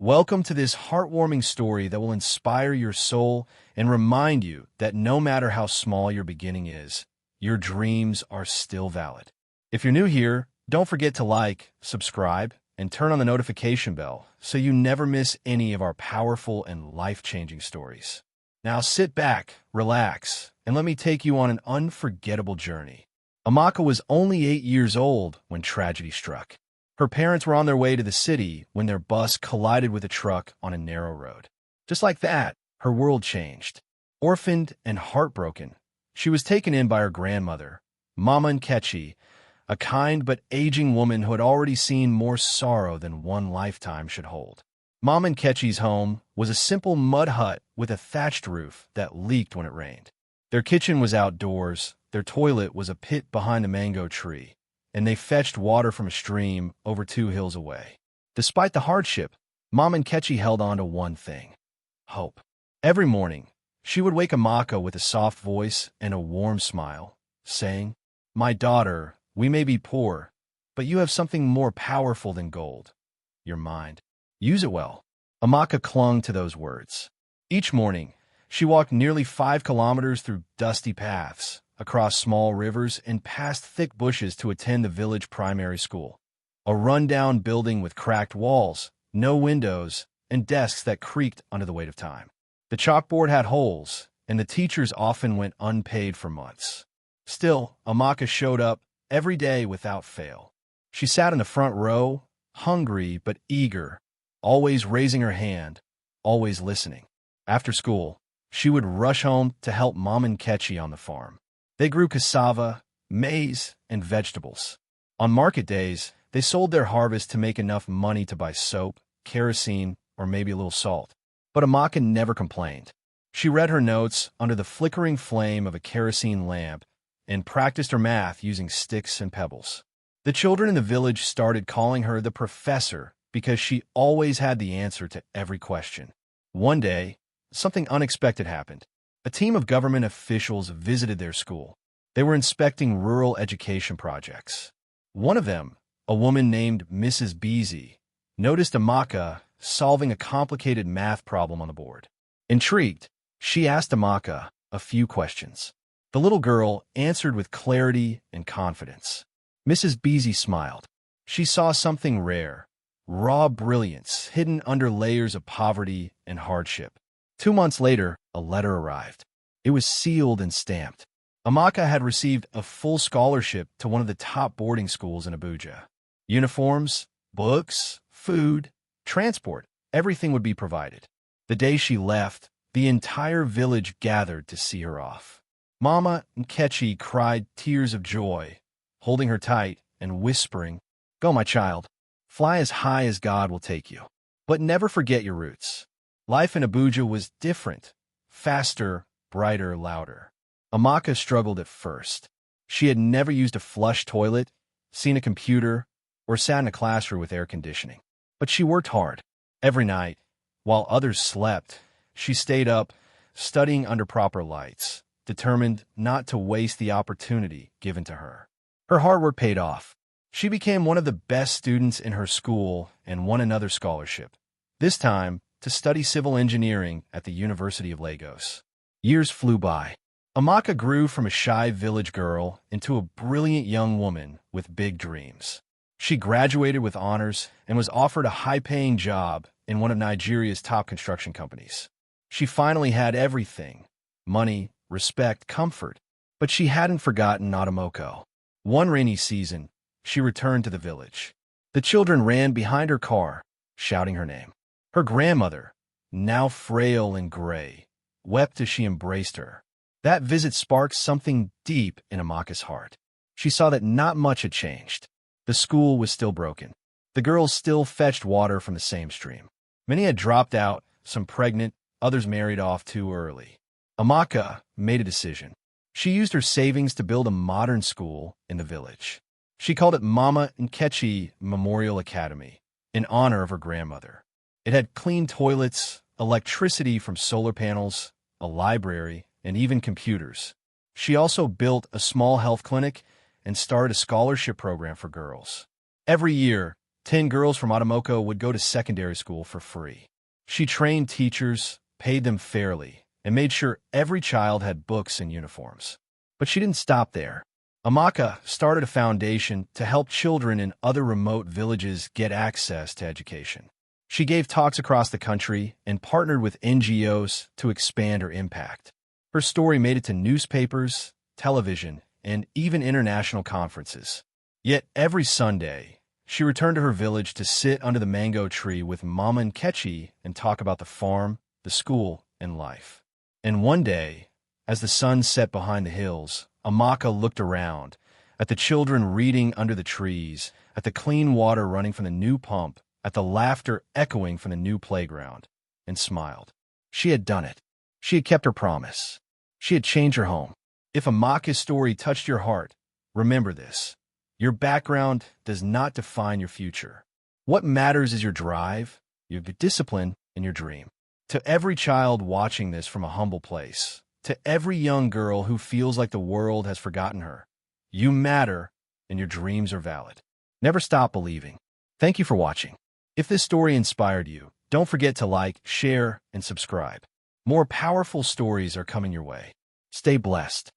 Welcome to this heartwarming story that will inspire your soul and remind you that no matter how small your beginning is, your dreams are still valid. If you're new here, don't forget to like, subscribe, and turn on the notification bell so you never miss any of our powerful and life-changing stories. Now sit back, relax, and let me take you on an unforgettable journey. Amaka was only 8 years old when tragedy struck. Her parents were on their way to the city when their bus collided with a truck on a narrow road. Just like that, her world changed. Orphaned and heartbroken, she was taken in by her grandmother, Mama Nkechi, a kind but aging woman who had already seen more sorrow than one lifetime should hold. Mama Nkechi's home was a simple mud hut with a thatched roof that leaked when it rained. Their kitchen was outdoors, their toilet was a pit behind a mango tree, and they fetched water from a stream over 2 hills away. Despite the hardship, Mom Nkechi held on to one thing: hope. Every morning, she would wake Amaka with a soft voice and a warm smile, saying, "My daughter, we may be poor, but you have something more powerful than gold: your mind. Use it well." Amaka clung to those words. Each morning, she walked nearly 5 kilometers through dusty paths, across small rivers, and past thick bushes to attend the village primary school. A run-down building with cracked walls, no windows, and desks that creaked under the weight of time. The chalkboard had holes, and the teachers often went unpaid for months. Still, Amaka showed up every day without fail. She sat in the front row, hungry but eager, always raising her hand, always listening. After school, she would rush home to help Mom Nkechi on the farm. They grew cassava, maize, and vegetables. On market days, they sold their harvest to make enough money to buy soap, kerosene, or maybe a little salt. But Amaka never complained. She read her notes under the flickering flame of a kerosene lamp and practiced her math using sticks and pebbles. The children in the village started calling her the professor because she always had the answer to every question. One day, something unexpected happened. A team of government officials visited their school. They were inspecting rural education projects. One of them, a woman named Mrs. Beasy, noticed Amaka solving a complicated math problem on the board. Intrigued, she asked Amaka a few questions. The little girl answered with clarity and confidence. Mrs. Beasy smiled. She saw something rare: raw brilliance hidden under layers of poverty and hardship. 2 months later, a letter arrived. It was sealed and stamped. Amaka had received a full scholarship to one of the top boarding schools in Abuja. Uniforms, books, food, transport, everything would be provided. The day she left, the entire village gathered to see her off. Mama Nkechi cried tears of joy, holding her tight and whispering, "Go, my child. Fly as high as God will take you. But never forget your roots." Life in Abuja was different, faster, brighter, louder. Amaka struggled at first. She had never used a flush toilet, seen a computer, or sat in a classroom with air conditioning. But she worked hard. Every night, while others slept, she stayed up, studying under proper lights, determined not to waste the opportunity given to her. Her hard work paid off. She became one of the best students in her school and won another scholarship, this time to study civil engineering at the University of Lagos. Years flew by. Amaka grew from a shy village girl into a brilliant young woman with big dreams. She graduated with honors and was offered a high-paying job in one of Nigeria's top construction companies. She finally had everything: money, respect, comfort. But she hadn't forgotten Natamoko. One rainy season, she returned to the village. The children ran behind her car, shouting her name. Her grandmother, now frail and gray, wept as she embraced her. That visit sparked something deep in Amaka's heart. She saw that not much had changed. The school was still broken. The girls still fetched water from the same stream. Many had dropped out, some pregnant, others married off too early. Amaka made a decision. She used her savings to build a modern school in the village. She called it Mama Nkechi Memorial Academy, in honor of her grandmother. It had clean toilets, electricity from solar panels, a library, and even computers. She also built a small health clinic and started a scholarship program for girls. Every year, 10 girls from Atomoko would go to secondary school for free. She trained teachers, paid them fairly, and made sure every child had books and uniforms. But she didn't stop there. Amaka started a foundation to help children in other remote villages get access to education. She gave talks across the country and partnered with NGOs to expand her impact. Her story made it to newspapers, television, and even international conferences. Yet every Sunday, she returned to her village to sit under the mango tree with Mama and Kechi and talk about the farm, the school, and life. And one day, as the sun set behind the hills, Amaka looked around, at the children reading under the trees, at the clean water running from the new pump, at the laughter echoing from the new playground, and smiled. She had done it. She had kept her promise. She had changed her home. If Amaka's story touched your heart, remember this. Your background does not define your future. What matters is your drive, your discipline, and your dream. To every child watching this from a humble place, to every young girl who feels like the world has forgotten her, you matter and your dreams are valid. Never stop believing. Thank you for watching. If this story inspired you, don't forget to like, share, and subscribe. More powerful stories are coming your way. Stay blessed.